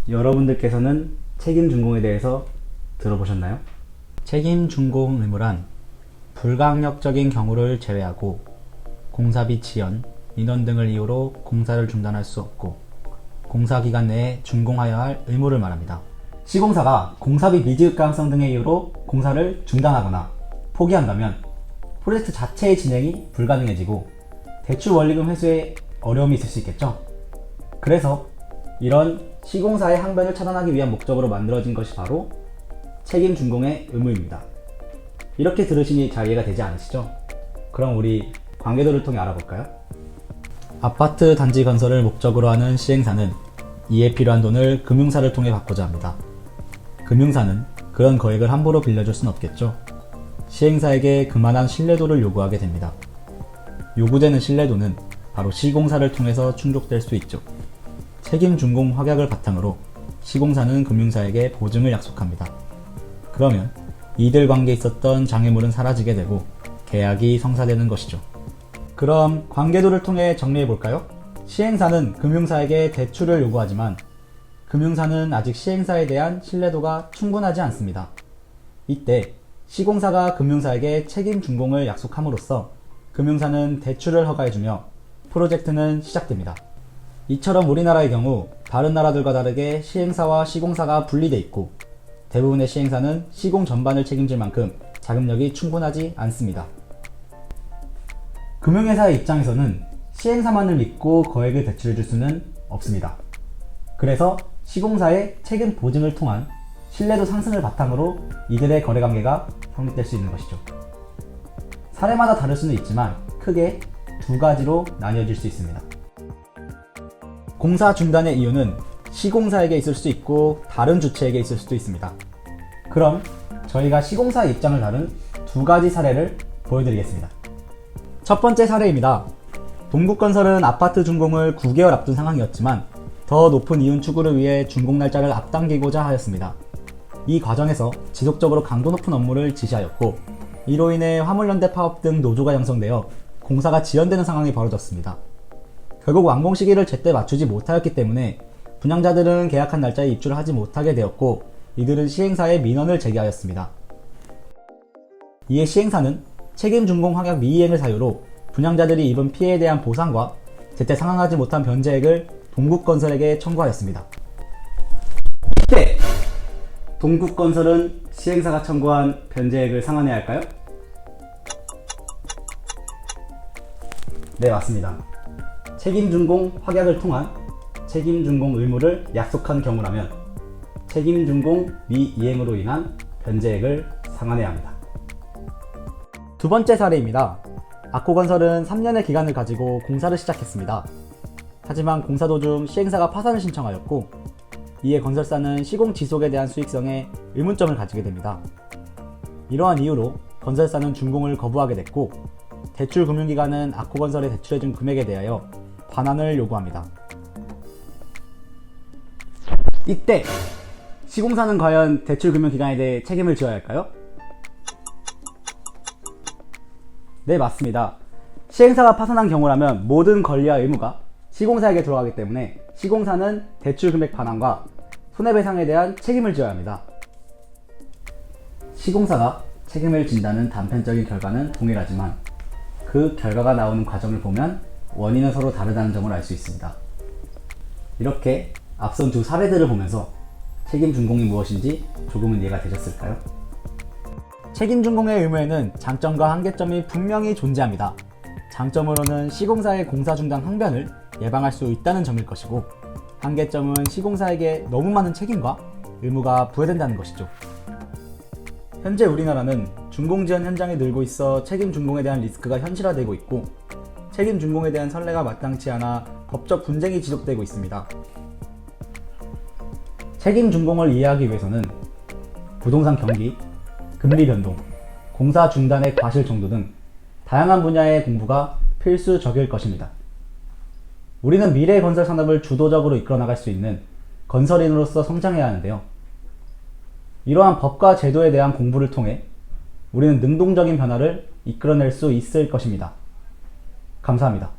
여러분들께서는 책임 준공에 대해서 들어보셨나요? 책임 준공 의무란 불가항력적인 경우를 제외하고 공사비 지연, 인원 등을 이유로 공사를 중단할 수 없고 공사기간 내에 준공하여야 할 의무를 말합니다. 시공사가 공사비 미지급 가능성 등의 이유로 공사를 중단하거나 포기한다면 프로젝트 자체의 진행이 불가능해지고 대출 원리금 회수에 어려움이 있을 수 있겠죠. 그래서 이런 시공사의 항변을 차단하기 위한 목적으로 만들어진 것이 바로 책임 준공의 의무입니다. 이렇게 들으시니 잘 이해가 되지 않으시죠? 그럼 우리 관계도를 통해 알아볼까요? 아파트 단지 건설을 목적으로 하는 시행사는 이에 필요한 돈을 금융사를 통해 받고자 합니다. 금융사는 그런 거액을 함부로 빌려줄 순 없겠죠. 시행사에게 그만한 신뢰도를 요구하게 됩니다. 요구되는 신뢰도는 바로 시공사를 통해서 충족될 수 있죠. 책임 준공 확약을 바탕으로 시공사는 금융사에게 보증을 약속합니다. 그러면 이들 관계에 있었던 장애물은 사라지게 되고 계약이 성사되는 것이죠. 그럼 관계도를 통해 정리해볼까요? 시행사는 금융사에게 대출을 요구하지만 금융사는 아직 시행사에 대한 신뢰도가 충분하지 않습니다. 이때 시공사가 금융사에게 책임 준공을 약속함으로써 금융사는 대출을 허가해주며 프로젝트는 시작됩니다. 이처럼 우리나라의 경우 다른 나라들과 다르게 시행사와 시공사가 분리돼 있고 대부분의 시행사는 시공 전반을 책임질 만큼 자금력이 충분하지 않습니다. 금융회사의 입장에서는 시행사만을 믿고 거액을 대출해줄 수는 없습니다. 그래서 시공사의 책임 보증을 통한 신뢰도 상승을 바탕으로 이들의 거래관계가 성립될 수 있는 것이죠. 사례마다 다를 수는 있지만 크게 두 가지로 나뉘어질 수 있습니다. 공사 중단의 이유는 시공사에게 있을 수 있고 다른 주체에게 있을 수도 있습니다. 그럼 저희가 시공사의 입장을 다룬 두 가지 사례를 보여드리겠습니다. 첫 번째 사례입니다. 동국건설은 아파트 준공을 9개월 앞둔 상황이었지만 더 높은 이윤 추구를 위해 준공 날짜를 앞당기고자 하였습니다. 이 과정에서 지속적으로 강도 높은 업무를 지시하였고 이로 인해 화물연대 파업 등 노조가 형성되어 공사가 지연되는 상황이 벌어졌습니다. 결국 완공 시기를 제때 맞추지 못하였기 때문에 분양자들은 계약한 날짜에 입주를 하지 못하게 되었고 이들은 시행사에 민원을 제기하였습니다. 이에 시행사는 책임 준공 확약 미이행을 사유로 분양자들이 입은 피해에 대한 보상과 제때 상환하지 못한 변제액을 동국건설에게 청구하였습니다. 이때 동국건설은 시행사가 청구한 변제액을 상환해야 할까요? 네, 맞습니다. 책임 준공 확약을 통한 책임 준공 의무를 약속한 경우라면 책임 준공 미이행으로 인한 변제액을 상환해야 합니다. 두 번째 사례입니다. 아코건설은 3년의 기간을 가지고 공사를 시작했습니다. 하지만 공사 도중 시행사가 파산을 신청하였고 이에 건설사는 시공 지속에 대한 수익성에 의문점을 가지게 됩니다. 이러한 이유로 건설사는 준공을 거부하게 됐고 대출 금융기관은 아코건설에 대출해준 금액에 대하여 반환을 요구합니다. 이때 시공사는 과연 대출 금융기관에 대해 책임을 지어야 할까요? 네, 맞습니다. 시행사가 파산한 경우라면 모든 권리와 의무가 시공사에게 들어가기 때문에 시공사는 대출 금액 반환과 손해배상에 대한 책임을 져야 합니다. 시공사가 책임을 진다는 단편적인 결과는 동일하지만 그 결과가 나오는 과정을 보면 원인은 서로 다르다는 점을 알 수 있습니다. 이렇게 앞선 두 사례들을 보면서 책임 준공이 무엇인지 조금은 이해가 되셨을까요? 책임 준공의 의무에는 장점과 한계점이 분명히 존재합니다. 장점으로는 시공사의 공사 중단 항변을 예방할 수 있다는 점일 것이고 한계점은 시공사에게 너무 많은 책임과 의무가 부여된다는 것이죠. 현재 우리나라는 준공 지연 현장이 늘고 있어 책임 준공에 대한 리스크가 현실화되고 있고 책임 준공에 대한 선례가 마땅치 않아 법적 분쟁이 지속되고 있습니다. 책임 준공을 이해하기 위해서는 부동산 경기, 금리 변동, 공사 중단의 과실 정도 등 다양한 분야의 공부가 필수적일 것입니다. 우리는 미래 건설 산업을 주도적으로 이끌어 나갈 수 있는 건설인으로서 성장해야 하는데요. 이러한 법과 제도에 대한 공부를 통해 우리는 능동적인 변화를 이끌어낼 수 있을 것입니다. 감사합니다.